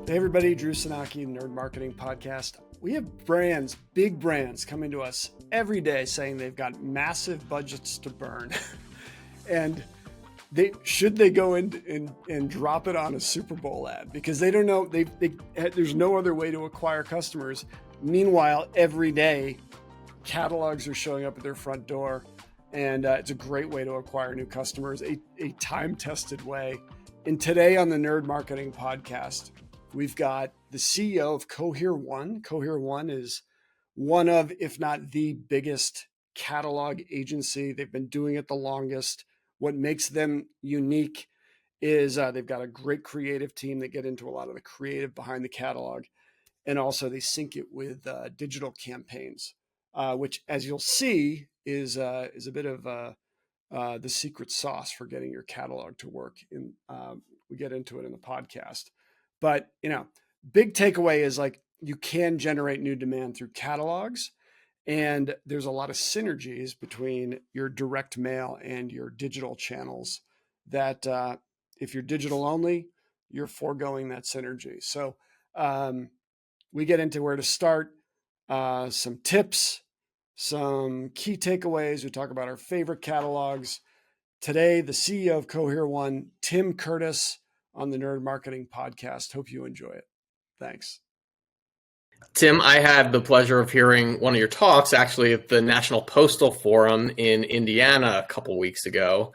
Hey everybody, Drew Sanaki, Nerd Marketing Podcast. We have brands, big brands coming to us every day saying they've got massive budgets to burn. And should they go in and drop it on a Super Bowl ad? Because they don't know, there's no other way to acquire customers. Meanwhile, every day, catalogs are showing up at their front door. And it's a great way to acquire new customers, a time-tested way. And today on the Nerd Marketing Podcast, we've got the CEO of CohereOne. CohereOne is one of, if not the biggest catalog agency. They've been doing it the longest. What makes them unique is they've got a great creative team that get into a lot of the creative behind the catalog. And also they sync it with digital campaigns, which, as you'll see, is a bit of the secret sauce for getting your catalog to work. We get into it in the podcast. But, big takeaway is like you can generate new demand through catalogs, and there's a lot of synergies between your direct mail and your digital channels that if you're digital only, you're foregoing that synergy. So we get into where to start, some tips, some key takeaways. We talk about our favorite catalogs. Today, the CEO of CohereOne, Tim Curtis, on the Nerd Marketing Podcast. Hope you enjoy it. Thanks. Tim, I had the pleasure of hearing one of your talks actually at the National Postal Forum in Indiana a couple weeks ago.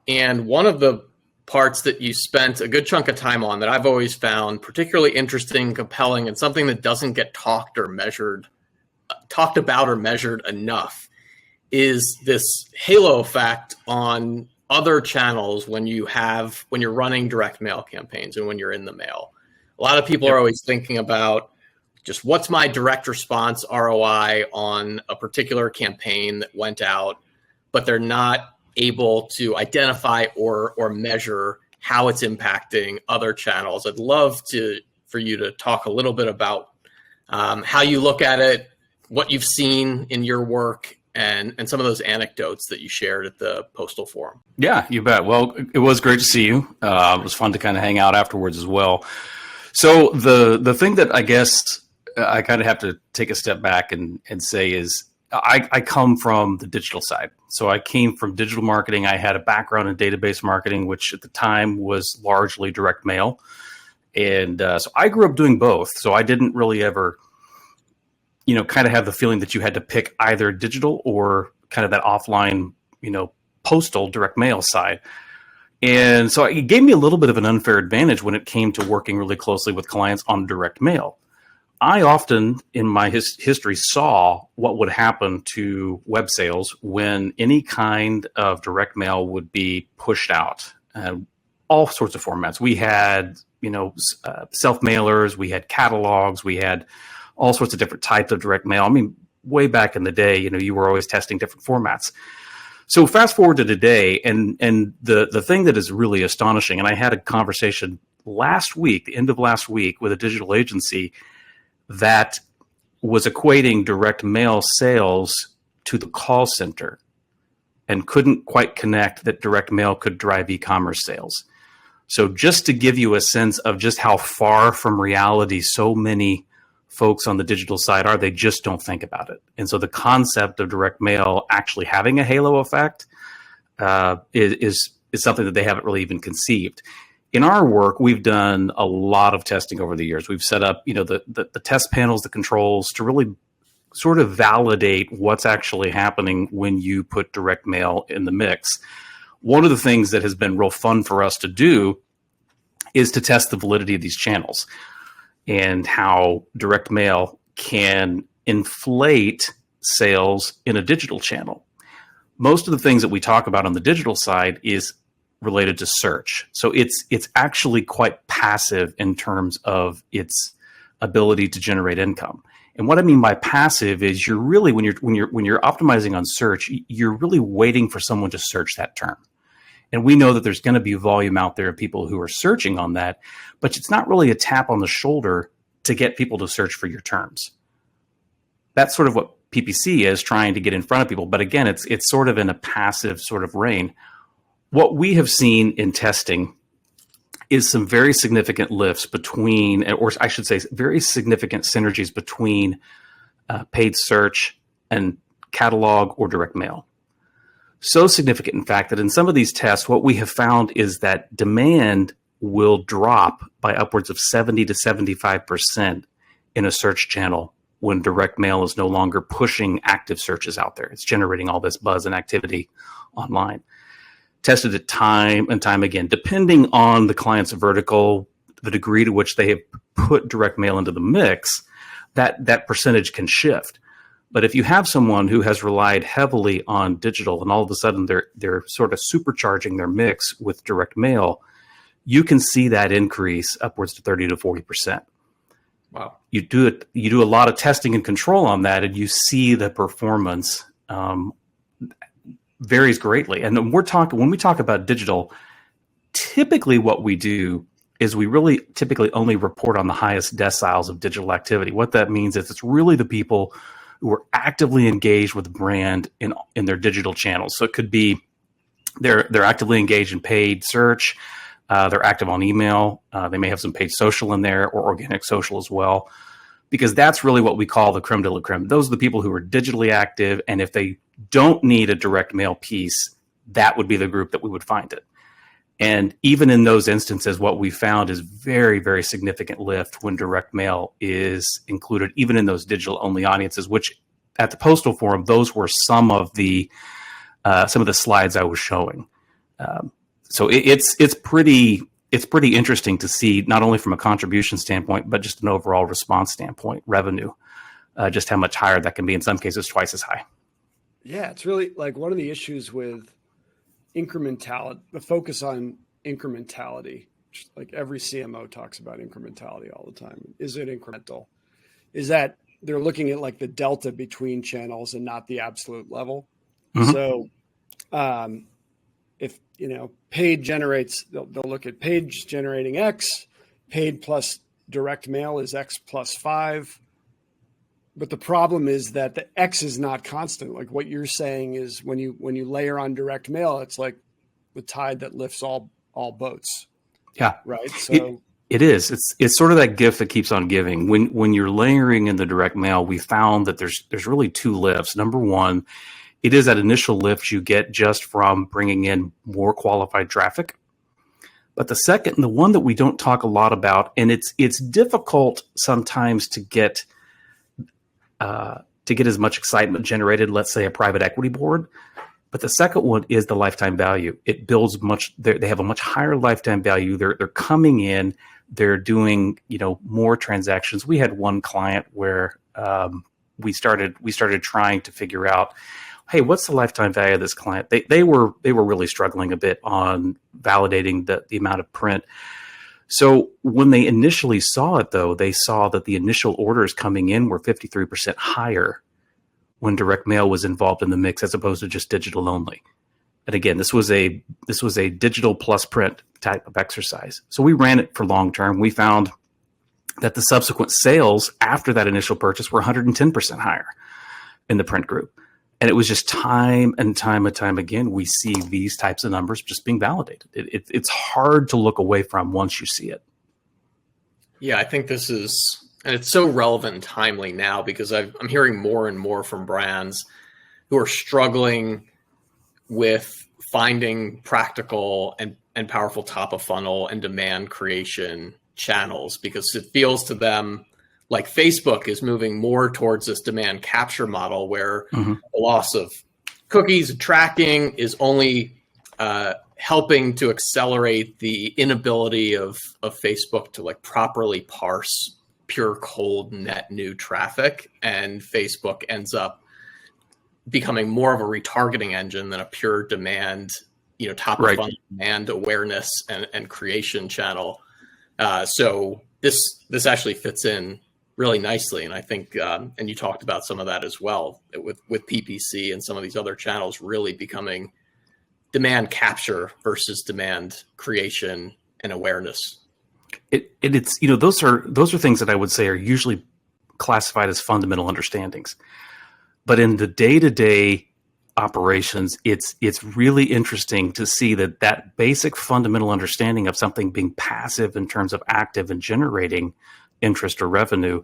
And one of the parts that you spent a good chunk of time on that I've always found particularly interesting, compelling, and something that doesn't get talked about or measured enough is this halo effect on other channels when you're running direct mail campaigns and when you're in the mail. A lot of people are always thinking about just what's my direct response ROI on a particular campaign that went out, but they're not able to identify or measure how it's impacting other channels. I'd love for you to talk a little bit about how you look at it, what you've seen in your work, and some of those anecdotes that you shared at the Postal Forum. Yeah, you bet. Well, it was great to see you. It was fun to kind of hang out afterwards as well. So the thing that I guess I kind of have to take a step back and say is I come from the digital side. So I came from digital marketing. I had a background in database marketing, which at the time was largely direct mail. And so I grew up doing both. So I didn't really ever kind of have the feeling that you had to pick either digital or kind of that offline, postal direct mail side. And so it gave me a little bit of an unfair advantage when it came to working really closely with clients on direct mail. I often in my history saw what would happen to web sales when any kind of direct mail would be pushed out, all sorts of formats. We had, self-mailers, we had catalogs, we had all sorts of different types of direct mail. I mean, way back in the day, you were always testing different formats. So fast forward to today, and the thing that is really astonishing, and I had a conversation last week, the end of last week, with a digital agency that was equating direct mail sales to the call center and couldn't quite connect that direct mail could drive e-commerce sales. So just to give you a sense of just how far from reality so many folks on the digital side they just don't think about it. And so the concept of direct mail actually having a halo effect is something that they haven't really even conceived. In our work, we've done a lot of testing over the years. We've set up, the test panels, the controls to really sort of validate what's actually happening when you put direct mail in the mix. One of the things that has been real fun for us to do is to test the validity of these channels and how direct mail can inflate sales in a digital channel. Most of the things that we talk about on the digital side is related to search. So it's actually quite passive in terms of its ability to generate income. And what I mean by passive is you're really when you're optimizing on search, you're really waiting for someone to search that term. And we know that there's going to be volume out there of people who are searching on that, but it's not really a tap on the shoulder to get people to search for your terms. That's sort of what PPC is, trying to get in front of people. But again, it's sort of in a passive sort of reign. What we have seen in testing is some very significant lifts between, or I should say, very significant synergies between paid search and catalog or direct mail. So significant, in fact, that in some of these tests, what we have found is that demand will drop by upwards of 70 to 75% in a search channel when direct mail is no longer pushing active searches out there. It's generating all this buzz and activity online. Tested it time and time again, depending on the client's vertical, the degree to which they have put direct mail into the mix, that percentage can shift. But if you have someone who has relied heavily on digital and all of a sudden they're sort of supercharging their mix with direct mail, you can see that increase upwards to 30 to 40%. Wow. You do a lot of testing and control on that, and you see the performance varies greatly. And when we talk about digital, typically what we do is we really typically only report on the highest deciles of digital activity. What that means is it's really the people who are actively engaged with the brand in their digital channels. So it could be they're actively engaged in paid search, they're active on email, they may have some paid social in there or organic social as well, because that's really what we call the creme de la creme. Those are the people who are digitally active, and if they don't need a direct mail piece, that would be the group that we would find it. And even in those instances, what we found is very, very significant lift when direct mail is included, even in those digital-only audiences, which at the Postal Forum, those were some of the slides I was showing. So it's pretty interesting to see, not only from a contribution standpoint, but just an overall response standpoint, revenue, just how much higher that can be. In some cases, twice as high. Yeah, it's really like one of the issues with incrementality, the focus on incrementality. Like every CMO talks about incrementality all the time. Is it incremental? Is that they're looking at like the delta between channels and not the absolute level. Mm-hmm. So if, paid generates, they'll look at page generating X, paid plus direct mail is X plus 5. But the problem is that the X is not constant. Like what you're saying is when you layer on direct mail, it's like the tide that lifts all boats. Yeah. Right. So it is. It's sort of that gift that keeps on giving. When you're layering in the direct mail, we found that there's really two lifts. Number one, it is that initial lift you get just from bringing in more qualified traffic. But the second, and the one that we don't talk a lot about, and it's difficult sometimes to get as much excitement generated, let's say a private equity board. But the second one is the lifetime value. It builds they have a much higher lifetime value. They're coming in, they're doing, more transactions. We had one client where we started trying to figure out, hey, what's the lifetime value of this client? They were really struggling a bit on validating the amount of print. So when they initially saw it, though, they saw that the initial orders coming in were 53% higher when direct mail was involved in the mix as opposed to just digital only. And again, this was a digital plus print type of exercise. So we ran it for long term. We found that the subsequent sales after that initial purchase were 110% higher in the print group. And it was just time and time again, we see these types of numbers just being validated. It's hard to look away from once you see it. Yeah, I think this is, and it's so relevant and timely now because I'm hearing more and more from brands who are struggling with finding practical and powerful top of funnel and demand creation channels because it feels to them like Facebook is moving more towards this demand capture model where the loss of cookies and tracking is only helping to accelerate the inability of Facebook to like properly parse pure cold net new traffic. And Facebook ends up becoming more of a retargeting engine than a pure demand, top of funnel demand awareness and creation channel. So this actually fits in really nicely. And I think, and you talked about some of that as well with PPC and some of these other channels really becoming demand capture versus demand creation and awareness. It's those are things that I would say are usually classified as fundamental understandings. But in the day-to-day operations, it's really interesting to see that basic fundamental understanding of something being passive in terms of active and generating interest or revenue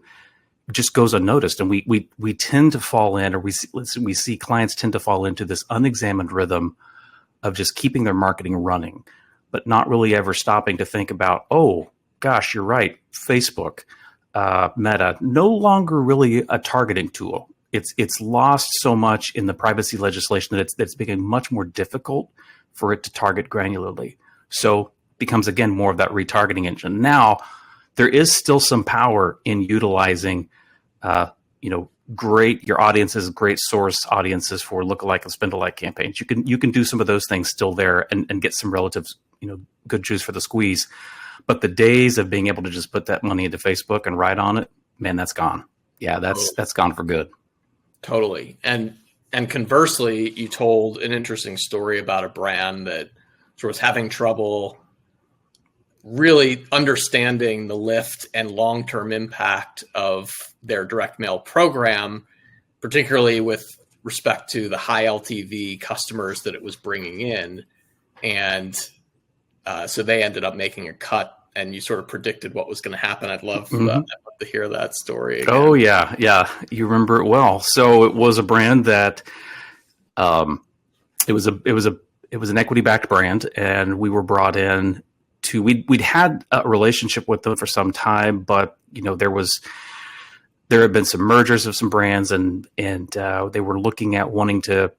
just goes unnoticed. And we tend to fall in, or we see clients tend to fall into this unexamined rhythm of just keeping their marketing running, but not really ever stopping to think about, oh gosh, you're right, Facebook, Meta, no longer really a targeting tool. It's lost so much in the privacy legislation that it's becoming much more difficult for it to target granularly. So it becomes, again, more of that retargeting engine. Now, there is still some power in utilizing, your audiences, great source audiences for lookalike and spend-alike campaigns. You can do some of those things still there and get some relative, good juice for the squeeze. But the days of being able to just put that money into Facebook and ride on it, man, that's gone. Yeah, that's gone for good. Totally. And conversely, you told an interesting story about a brand that sort of was having trouble really understanding the lift and long-term impact of their direct mail program, particularly with respect to the high LTV customers that it was bringing in. And so they ended up making a cut, and you sort of predicted what was going to happen. I'd love to hear that story again. Oh yeah. You remember it well. So it was a brand that, it was an equity-backed brand, and we were brought in to, we'd had a relationship with them for some time, but there had been some mergers of some brands, and they were looking at wanting to,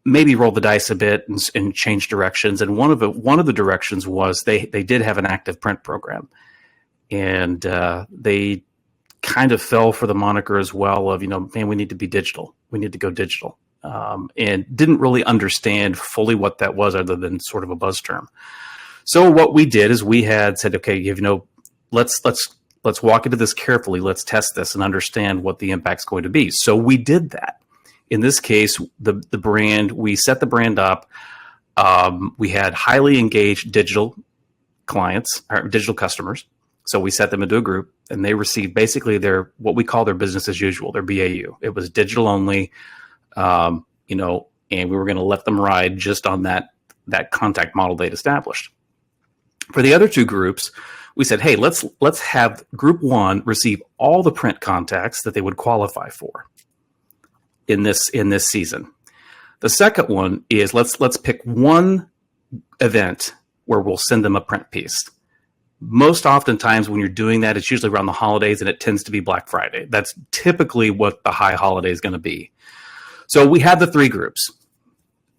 maybe roll the dice a bit and change directions. And one of the directions was they did have an active print program, and they kind of fell for the moniker as well of, man, we need to be digital. We need to go digital. And didn't really understand fully what that was other than sort of a buzz term. So what we did is we had said, okay, let's walk into this carefully. Let's test this and understand what the impact's going to be. So we did that. In this case, the brand, we set the brand up. We had highly engaged digital clients, or digital customers. So we set them into a group, and they received basically what we call their business as usual, their BAU. It was digital only, and we were going to let them ride just on that contact model they'd established. For the other two groups, we said, hey, let's have group one receive all the print contacts that they would qualify for in this season. The second one is let's pick one event where we'll send them a print piece. Most oftentimes when you're doing that, it's usually around the holidays, and it tends to be Black Friday. That's typically what the high holiday is going to be. So we had the three groups.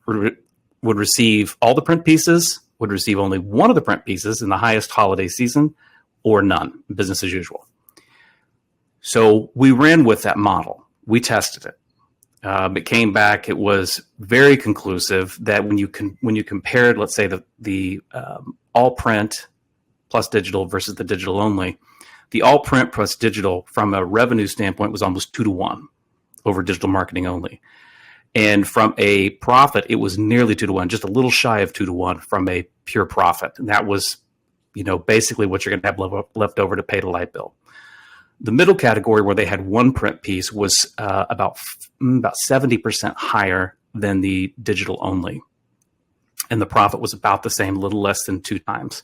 Would receive all the print pieces, would receive only one of the print pieces in the highest holiday season, or none, business as usual. So we ran with that model. We tested it. It came back. It was very conclusive that when you compared, let's say the all print plus digital versus the digital only, the all print plus digital from a revenue standpoint was almost 2-to-1 over digital marketing only. And from a profit, it was nearly 2-to-1, just a little shy of 2-to-1 from a pure profit. And that was, basically what you're going to have left over to pay the light bill. The middle category, where they had one print piece, was about 70% higher than the digital only. And the profit was about the same, a little less than 2 times.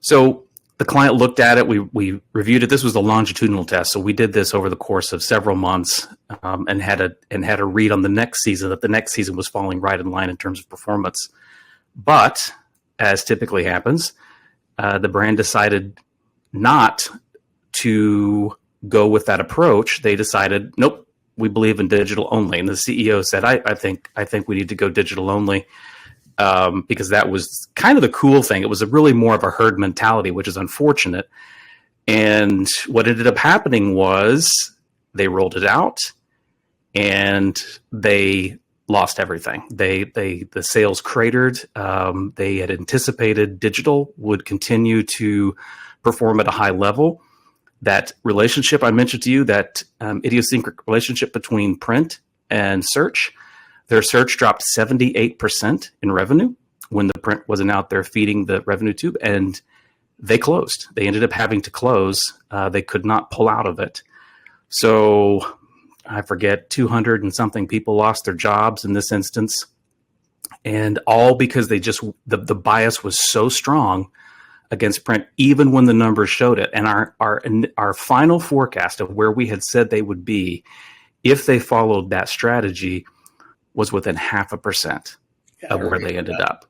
So the client looked at it. We reviewed it. This was a longitudinal test, so we did this over the course of several months, and had a read on the next season that the next season was falling right in line in terms of performance. But as typically happens, the brand decided not to go with that approach. They decided, nope, we believe in digital only. And the CEO said, I think we need to go digital only. Because that was kind of the cool thing. It was really more of a herd mentality, which is unfortunate. And what ended up happening was they rolled it out, and they lost everything. The sales cratered. They had anticipated digital would continue to perform at a high level. That relationship I mentioned to you, that idiosyncratic relationship between print and search, their search dropped 78% in revenue when the print wasn't out there feeding the revenue tube, and they closed. They ended up having to close. They could not pull out of it. So I forget, 200 and something people lost their jobs in this instance. And all because they just, the bias was so strong against print, even when the numbers showed it. And our final forecast of where we had said they would be, if they followed that strategy, was within 0.5% of where they ended up.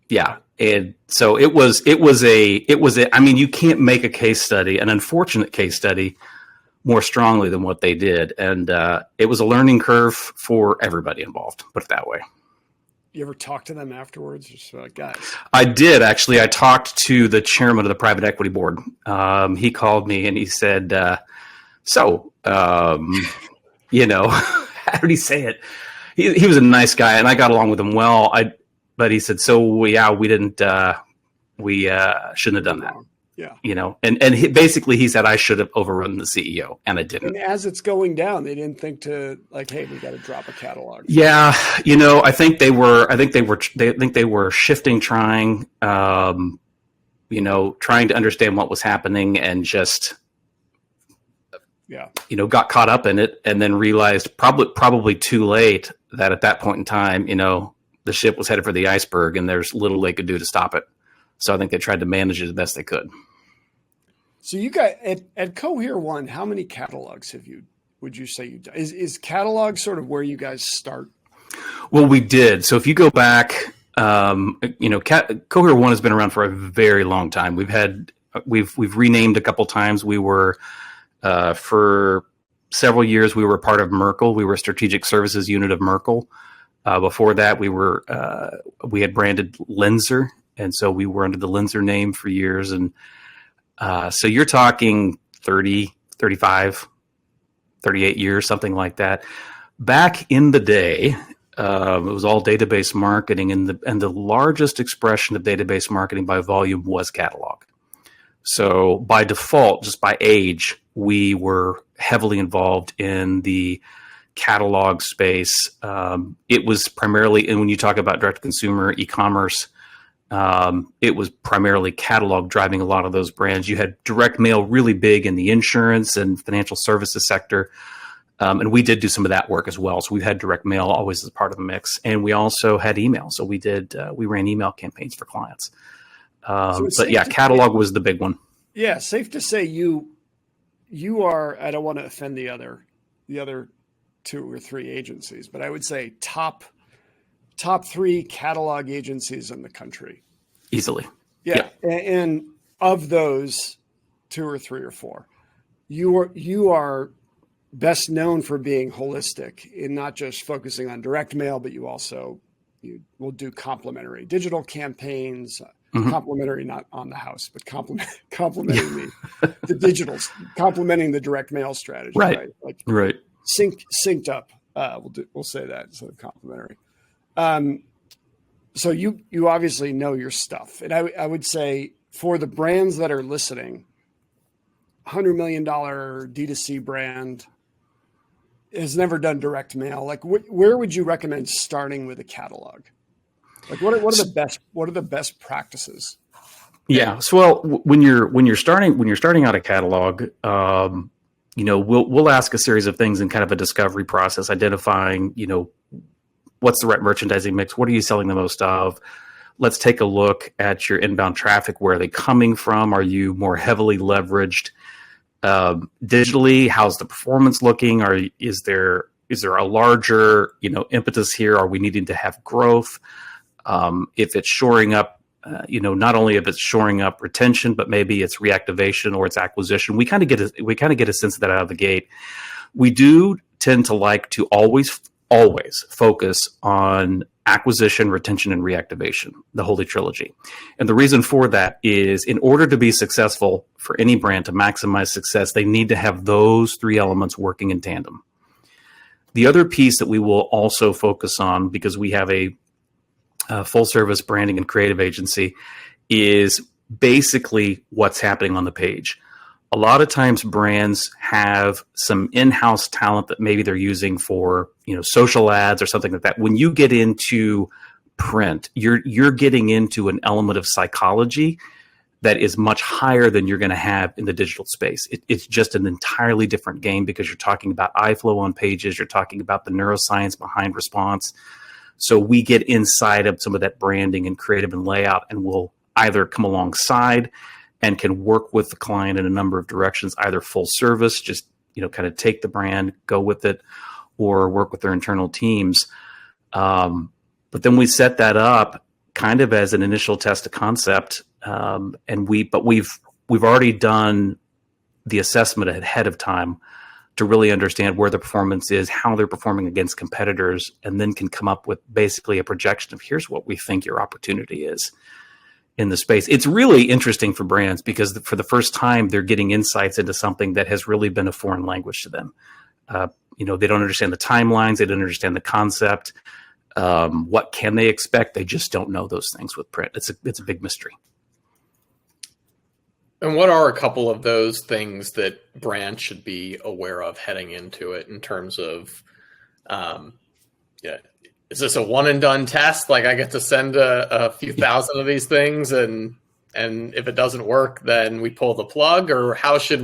Yeah. And so it was I mean, you can't make a case study, an unfortunate case study, more strongly than what they did. And it was a learning curve for everybody involved, put it that way. You ever talk to them afterwards? Just like, guys. I did, actually. I talked to the chairman of the private equity board. He called me and he said, how did he say it? He was a nice guy and I got along with him well. But he said, we shouldn't have done that. Yeah. And he said I should have overrun the CEO, and I didn't. And as it's going down, they didn't think to hey, we got to drop a catalog. Yeah. I think they were shifting, trying to understand what was happening, and just, got caught up in it, and then realized probably too late that at that point in time, the ship was headed for the iceberg and there's little they could do to stop it. So I think they tried to manage it as best they could. So you got at CohereOne, how many catalogs would you say you've done? Is catalog sort of where you guys start? Well, we did. So if you go back, CohereOne has been around for a very long time. We've renamed a couple times. We were, for several years, we were part of Merkle. We were a strategic services unit of Merkle. Before that, we had branded Lenser. And so we were under the Lenser name for years. And so you're talking 30, 35, 38 years, something like that. Back in the day, it was all database marketing, and the largest expression of database marketing by volume was catalog. So by default, just by age, we were heavily involved in the catalog space. It was primarily, and when you talk about direct consumer e-commerce, it was primarily catalog driving a lot of those brands. You had direct mail really big in the insurance and financial services sector. And we did do some of that work as well. So we had direct mail always as part of the mix. And we also had email. So we ran email campaigns for clients. Catalog was the big one. Yeah. Safe to say you are, I don't want to offend the other 2 or 3 agencies, but I would say top 3 catalog agencies in the country. Easily. Yeah. And of those 2 or 3 or 4, you are best known for being holistic in not just focusing on direct mail, but you will do complementary digital campaigns, complementary, not on the house, but complementing the digitals, complementing the direct mail strategy. Right. Right. Synced up. We'll say that instead of complementary. So you obviously know your stuff, and I would say for the brands that are listening, $100 million D2C brand has never done direct mail. Like, where would you recommend starting with a catalog? Like, what are the best practices? Yeah. So, when you're starting out a catalog, we'll ask a series of things in kind of a discovery process, identifying, what's the right merchandising mix? What are you selling the most of? Let's take a look at your inbound traffic. Where are they coming from? Are you more heavily leveraged digitally? How's the performance looking? Is there a larger, impetus here? Are we needing to have growth? If it's shoring up, not only if it's shoring up retention, but maybe it's reactivation or it's acquisition. We kind of get a sense of that out of the gate. We do tend to like to always focus on acquisition, retention, and reactivation, the holy trilogy. And the reason for that is, in order to be successful for any brand to maximize success, they need to have those 3 elements working in tandem. The other piece that we will also focus on, because we have a full service branding and creative agency, is basically what's happening on the page. A lot of times brands have some in-house talent that maybe they're using for, social ads or something like that. When you get into print, you're getting into an element of psychology that is much higher than you're going to have in the digital space. It's just an entirely different game because you're talking about eye flow on pages. You're talking about the neuroscience behind response. So we get inside of some of that branding and creative and layout, and we'll either come alongside and can work with the client in a number of directions, either full service, just, kind of take the brand, go with it, or work with their internal teams. But then we set that up kind of as an initial test of concept. But we've already done the assessment ahead of time to really understand where the performance is, how they're performing against competitors, and then can come up with basically a projection of here's what we think your opportunity is in the space. It's really interesting for brands because for the first time, they're getting insights into something that has really been a foreign language to them. They don't understand the timelines. They don't understand the concept. What can they expect? They just don't know those things with print. It's a big mystery. And what are a couple of those things that brands should be aware of heading into it in terms of, is this a one and done test? Like I get to send a few thousand of these things and if it doesn't work, then we pull the plug, or how should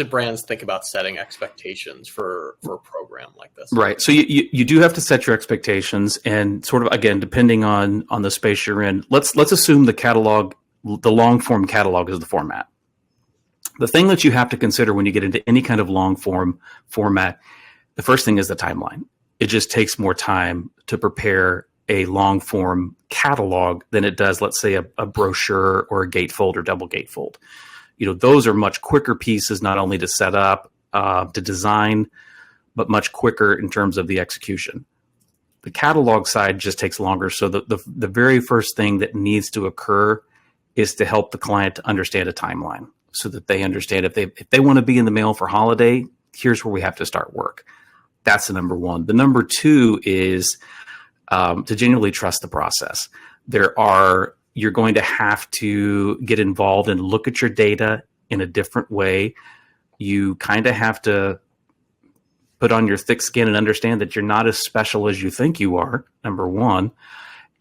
brands think about setting expectations for a program like this? Right. So you do have to set your expectations, and sort of, again, depending on the space you're in, let's assume the long form catalog is the format. The thing that you have to consider when you get into any kind of long form format, the first thing is the timeline. It just takes more time to prepare a long form catalog than it does, let's say, a brochure or a gatefold or double gatefold. Those are much quicker pieces, not only to set up, to design, but much quicker in terms of the execution. The catalog side just takes longer. So the very first thing that needs to occur is to help the client to understand a timeline so that they understand if they want to be in the mail for holiday, here's where we have to start work. That's the number one. The number two is to genuinely trust the process. You're going to have to get involved and look at your data in a different way. You kind of have to put on your thick skin and understand that you're not as special as you think you are, number one.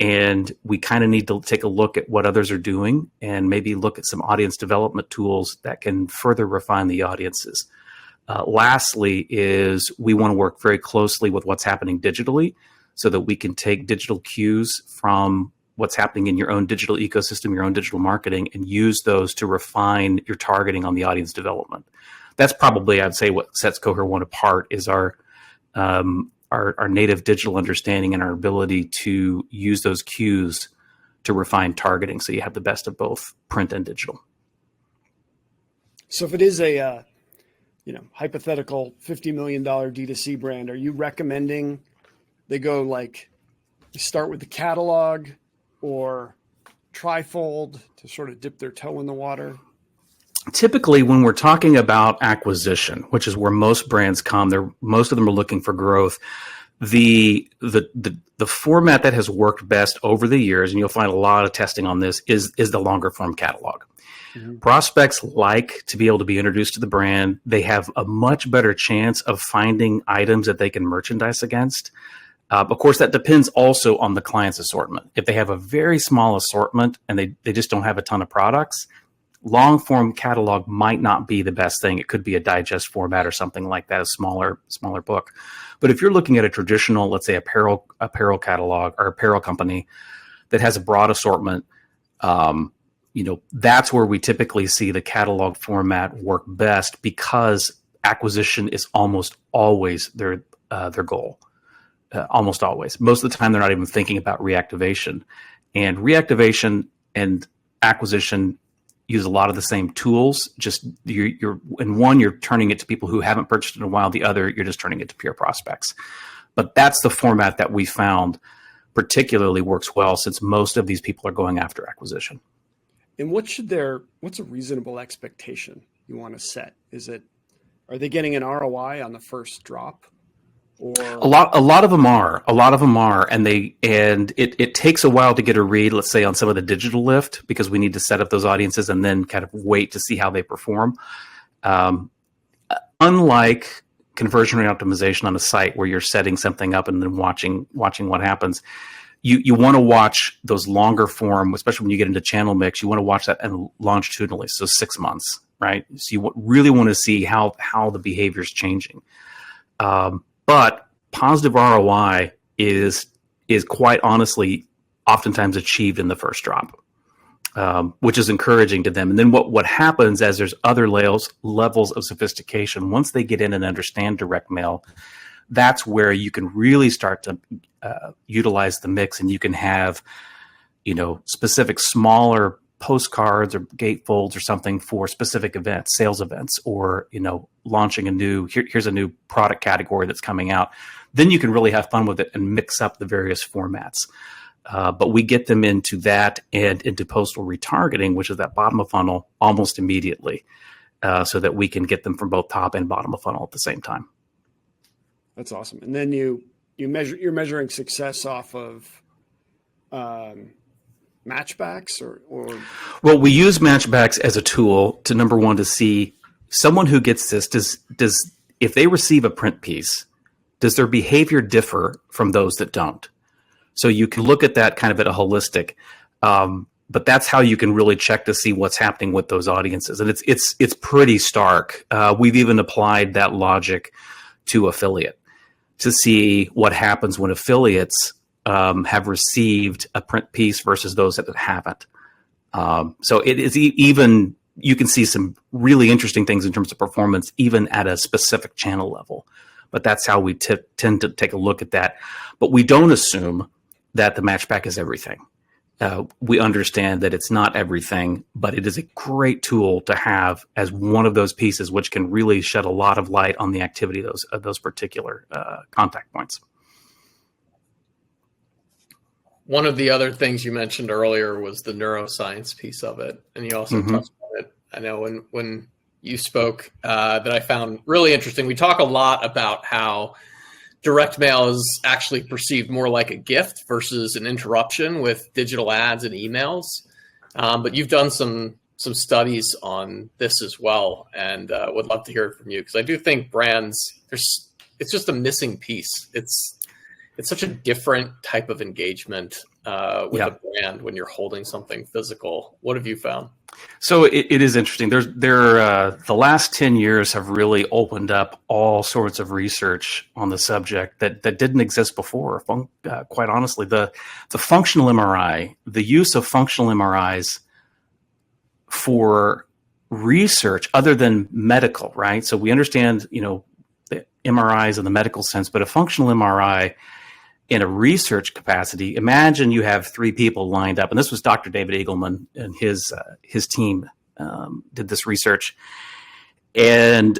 And we kind of need to take a look at what others are doing and maybe look at some audience development tools that can further refine the audiences. Lastly is we want to work very closely with what's happening digitally so that we can take digital cues from what's happening in your own digital ecosystem, your own digital marketing, and use those to refine your targeting on the audience development. That's probably, I'd say, what sets CohereOne apart is our native digital understanding and our ability to use those cues to refine targeting. So you have the best of both print and digital. So if it is a hypothetical $50 million D2C brand, are you recommending they go start with the catalog or trifold to sort of dip their toe in the water? Typically, when we're talking about acquisition, which is where most brands come, most of them are looking for growth. The format that has worked best over the years, and you'll find a lot of testing on this, is the longer form catalog. Mm-hmm. Prospects like to be able to be introduced to the brand. They have a much better chance of finding items that they can merchandise against. Of course, that depends also on the client's assortment. If they have a very small assortment and they just don't have a ton of products, long form catalog might not be the best thing. It could be a digest format or something like that, a smaller book. But if you're looking at a traditional, let's say, apparel catalog or apparel company that has a broad assortment, that's where we typically see the catalog format work best because acquisition is almost always their goal. Almost always. Most of the time, they're not even thinking about reactivation. And reactivation and acquisition use a lot of the same tools. Just you're turning it to people who haven't purchased in a while. The other, you're just turning it to pure prospects. But that's the format that we found particularly works well since most of these people are going after acquisition. And what's a reasonable expectation you want to set? Are they getting an ROI on the first drop? Or a lot of them are, and it takes a while to get a read, let's say, on some of the digital lift, because we need to set up those audiences and then kind of wait to see how they perform. Unlike conversion rate optimization on a site where you're setting something up and then watching what happens, you want to watch those longer form, especially when you get into channel mix. You want to watch that and longitudinally, so 6 months, right? So you really want to see how the behavior is changing. But positive ROI is quite honestly oftentimes achieved in the first drop, which is encouraging to them. And then what happens as there's other levels of sophistication, once they get in and understand direct mail, that's where you can really start to utilize the mix, and you can have, specific smaller postcards or gatefolds or something for specific events, sales events, or, launching here's a new product category that's coming out. Then you can really have fun with it and mix up the various formats. But we get them into that and into postal retargeting, which is that bottom of funnel, almost immediately, so that we can get them from both top and bottom of funnel at the same time. That's awesome. And then you're measuring success off of matchbacks or well, we use matchbacks as a tool to, number one, to see someone who gets this, does if they receive a print piece, does their behavior differ from those that don't? So you can look at that kind of at a holistic, but that's how you can really check to see what's happening with those audiences. And it's pretty stark. We've even applied that logic to affiliate to see what happens when affiliates have received a print piece versus those that haven't. So it is even, you can see some really interesting things in terms of performance, even at a specific channel level. But that's how we tend to take a look at that. But we don't assume that the matchback is everything. We understand that it's not everything, but it is a great tool to have as one of those pieces, which can really shed a lot of light on the activity of those particular contact points. One of the other things you mentioned earlier was the neuroscience piece of it, and you also touched on it. I know when you spoke that I found really interesting. We talk a lot about how direct mail is actually perceived more like a gift versus an interruption with digital ads and emails. But you've done some studies on this as well, and would love to hear it from you, because I do think brands, it's just a missing piece. It's such a different type of engagement with a brand when you're holding something physical. What have you found? So it is interesting. The last 10 years have really opened up all sorts of research on the subject that didn't exist before. Quite honestly, the functional MRI, the use of functional MRIs for research other than medical, right? So we understand, the MRIs in the medical sense, but a functional MRI in a research capacity, imagine you have 3 people lined up, and this was Dr. David Eagleman and his team did this research, and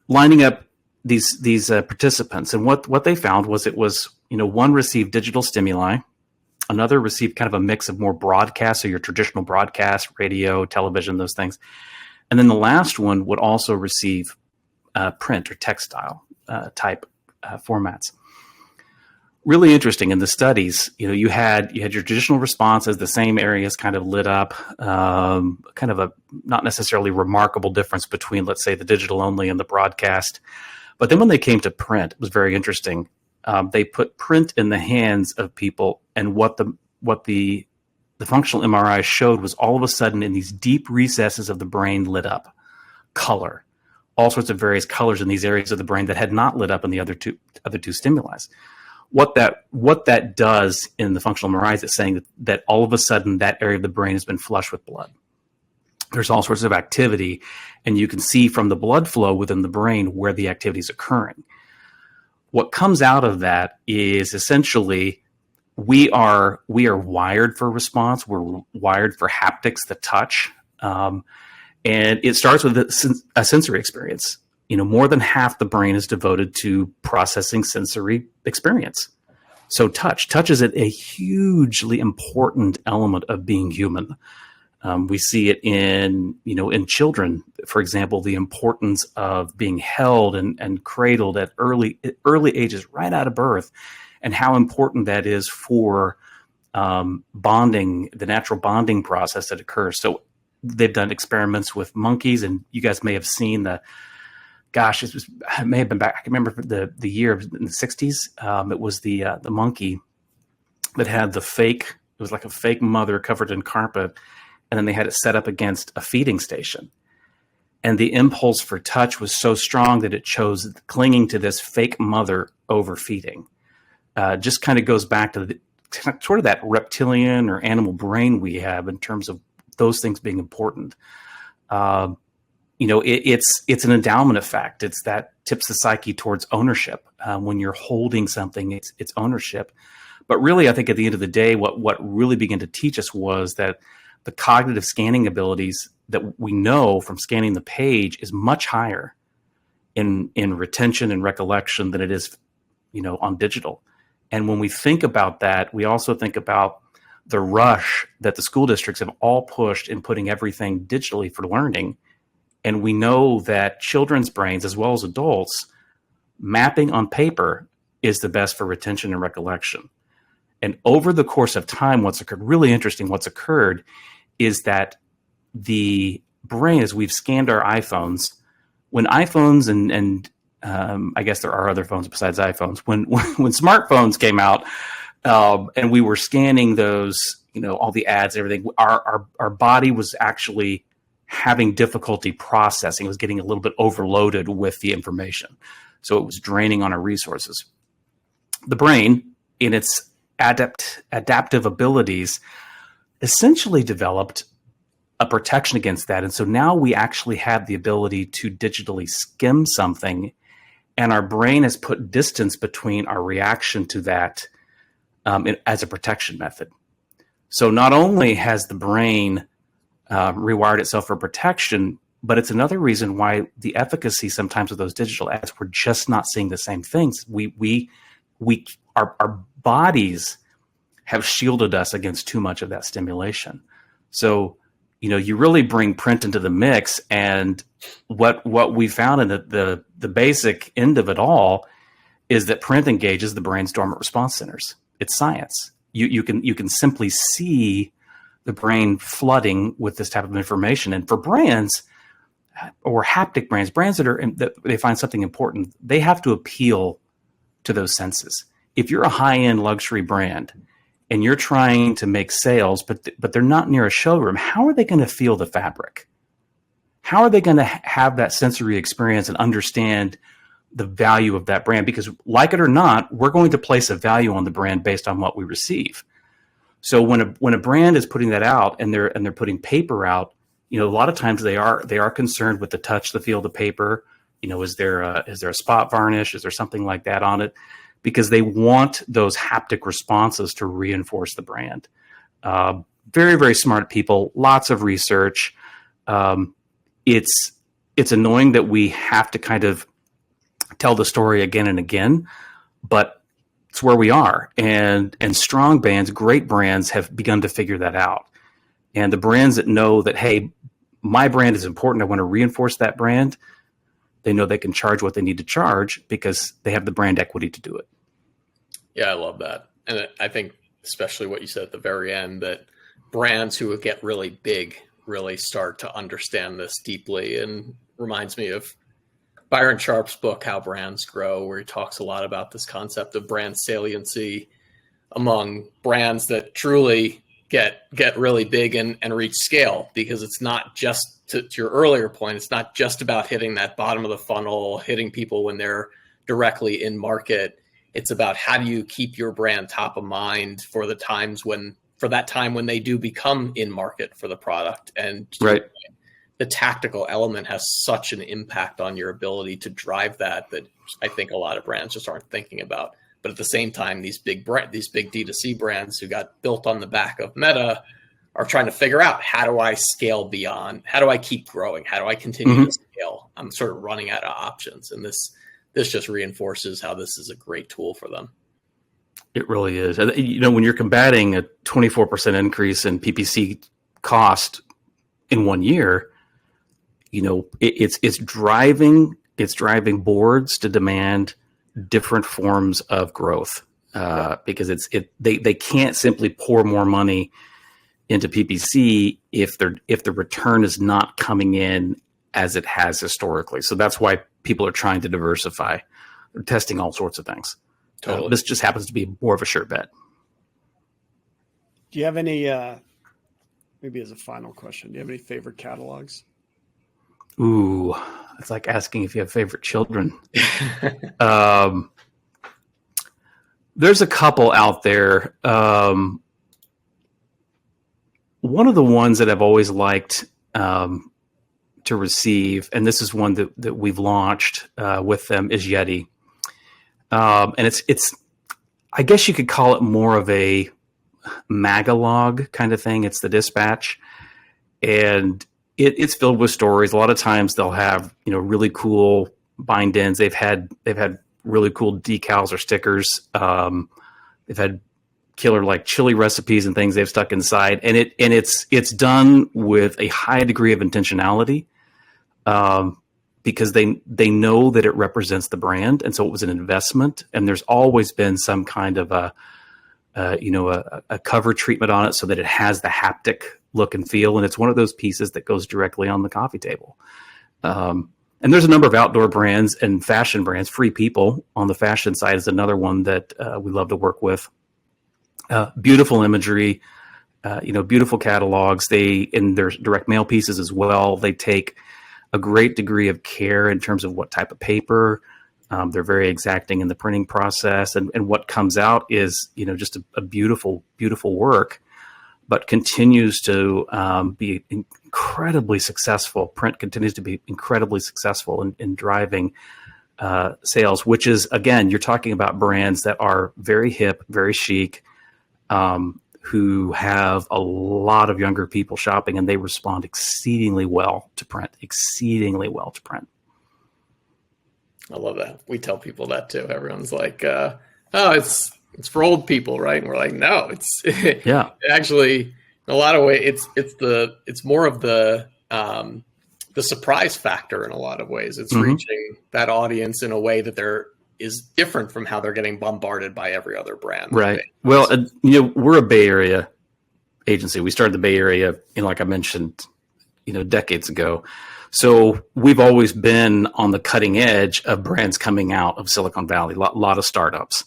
lining up these participants. And what they found was one received digital stimuli, another received kind of a mix of more broadcast, so your traditional broadcast, radio, television, those things, and then the last one would also receive print or textile type formats. Really interesting in the studies, you had your traditional responses, the same areas kind of lit up, kind of a not necessarily remarkable difference between, let's say, the digital only and the broadcast. But then when they came to print, it was very interesting. They put print in the hands of people, and what the functional MRI showed was all of a sudden in these deep recesses of the brain lit up, color, all sorts of various colors in these areas of the brain that had not lit up in the other two stimuli. What that does in the functional MRI is saying that all of a sudden that area of the brain has been flushed with blood. There's all sorts of activity, and you can see from the blood flow within the brain where the activity is occurring. What comes out of that is essentially we are wired for response. We're wired for haptics, the touch, and it starts with a sensory experience. More than half the brain is devoted to processing sensory experience. So touch is a hugely important element of being human. We see it in children, for example, the importance of being held and cradled at early ages, right out of birth, and how important that is for bonding, the natural bonding process that occurs. So they've done experiments with monkeys, and you guys may have seen it may have been back. I can remember the year in the 60s. It was the monkey that had it was like a fake mother covered in carpet, and then they had it set up against a feeding station. And the impulse for touch was so strong that it chose clinging to this fake mother over feeding. Just kind of goes back to sort of that reptilian or animal brain we have in terms of those things being important. It's an endowment effect. It's that tips the psyche towards ownership. When you're holding something, it's ownership. But really, I think at the end of the day, what really began to teach us was that the cognitive scanning abilities that we know from scanning the page is much higher in retention and recollection than it is, on digital. And when we think about that, we also think about the rush that the school districts have all pushed in putting everything digitally for learning. And we know that children's brains, as well as adults, mapping on paper is the best for retention and recollection. And over the course of time, what's occurred is that the brain, as we've scanned our iPhones, when iPhones and I guess there are other phones besides iPhones, when smartphones came out, and we were scanning those, all the ads, everything, our body was actually having difficulty processing. It was getting a little bit overloaded with the information. So it was draining on our resources. The brain, in its adaptive abilities, essentially developed a protection against that. And so now we actually have the ability to digitally skim something, and our brain has put distance between our reaction to that as a protection method. So not only has the brain rewired itself for protection, but it's another reason why the efficacy sometimes of those digital ads, we're just not seeing the same things. Our bodies have shielded us against too much of that stimulation. So, you really bring print into the mix, and what we found in the basic end of it all is that print engages the brain's dormant response centers. It's science. You can simply see the brain flooding with this type of information. And for brands or haptic brands that they find something important, they have to appeal to those senses. If you're a high-end luxury brand and you're trying to make sales, but they're not near a showroom, how are they going to feel the fabric? How are they going to have that sensory experience and understand the value of that brand? Because like it or not, we're going to place a value on the brand based on what we receive. So when a brand is putting that out and they're putting paper out, a lot of times they are concerned with the touch, the feel of the paper. Is there a spot varnish? Is there something like that on it? Because they want those haptic responses to reinforce the brand. Very, very smart people, lots of research. It's annoying that we have to kind of tell the story again and again, but it's where we are. And strong brands, great brands, have begun to figure that out. And the brands that know that, hey, my brand is important, I want to reinforce that brand, they know they can charge what they need to charge because they have the brand equity to do it. Yeah, I love that. And I think especially what you said at the very end, that brands who get really big really start to understand this deeply, and reminds me of Byron Sharp's book, How Brands Grow, where he talks a lot about this concept of brand saliency among brands that truly get really big and reach scale, because it's not just, to your earlier point, it's not just about hitting that bottom of the funnel, hitting people when they're directly in market. It's about how do you keep your brand top of mind for that time when they do become in market for the product. And right. The tactical element has such an impact on your ability to drive that I think a lot of brands just aren't thinking about. But at the same time, these big D2C brands who got built on the back of Meta are trying to figure out, how do I scale beyond? How do I keep growing? How do I continue to scale? I'm sort of running out of options. And this just reinforces how this is a great tool for them. It really is. When you're combating a 24% increase in PPC cost in 1 year, it's driving boards to demand different forms of growth because they can't simply pour more money into PPC if the return is not coming in as it has historically. So that's why people are trying to diversify. They're testing all sorts of things. Totally. This just happens to be more of a sure bet. Do you have any, maybe as a final question, do you have any favorite catalogs? Ooh, it's like asking if you have favorite children. There's a couple out there. One of the ones that I've always liked to receive, and this is one that we've launched with them, is Yeti. And it's I guess you could call it more of a magalog kind of thing. It's the dispatch, and it's filled with stories. A lot of times they'll have really cool bind ins. They've had really cool decals or stickers. They've had killer like chili recipes and things they've stuck inside, and it's done with a high degree of intentionality, because they know that it represents the brand, and so it was an investment. And there's always been some kind of a cover treatment on it so that it has the haptic look and feel, and it's one of those pieces that goes directly on the coffee table. And there's a number of outdoor brands and fashion brands. Free People on the fashion side is another one that we love to work with. Beautiful imagery, beautiful catalogs. In their direct mail pieces as well, they take a great degree of care in terms of what type of paper. They're very exacting in the printing process, and what comes out is just a beautiful, beautiful work, but continues to be incredibly successful. Print continues to be incredibly successful in driving sales, which is, again, you're talking about brands that are very hip, very chic, who have a lot of younger people shopping, and they respond exceedingly well to print. I love that. We tell people that too. Everyone's like, "Oh, it's for old people, right?" And we're like, "No, it's yeah." Actually, in a lot of ways, it's more of the surprise factor. In a lot of ways, it's reaching that audience in a way that is different from how they're getting bombarded by every other brand. Right. Well, we're a Bay Area agency. We started the Bay Area, like I mentioned, decades ago. So we've always been on the cutting edge of brands coming out of Silicon Valley, a lot of startups.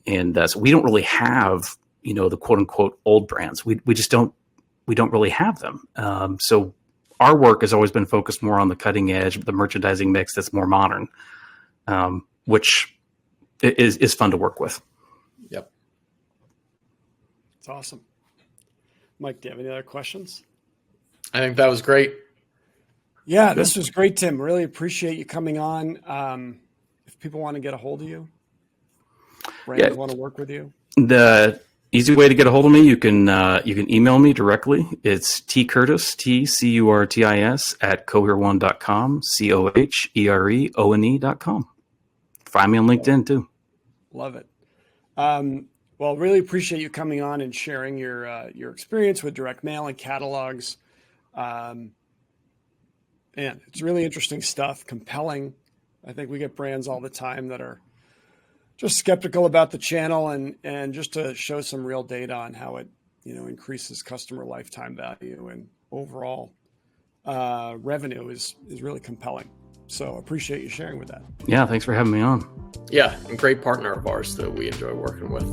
And so we don't really have, the quote unquote old brands. We don't really have them. So our work has always been focused more on the cutting edge, the merchandising mix that's more modern, which is fun to work with. Yep. It's awesome. Mike, do you have any other questions? I think that was great. Yeah, this was great, Tim. Really appreciate you coming on. If people want to get a hold of you, brands want to work with you, the easy way to get a hold of me, you can email me directly. It's tcurtis, TCURTIS at CohereOne.com, COHEREONE.com. Find me on LinkedIn too. Love it. Well, really appreciate you coming on and sharing your experience with direct mail and catalogs. And it's really interesting stuff, compelling. I think we get brands all the time that are just skeptical about the channel, and just to show some real data on how it, increases customer lifetime value and overall revenue is really compelling. So appreciate you sharing with that. Yeah, thanks for having me on. Yeah, a great partner of ours that we enjoy working with.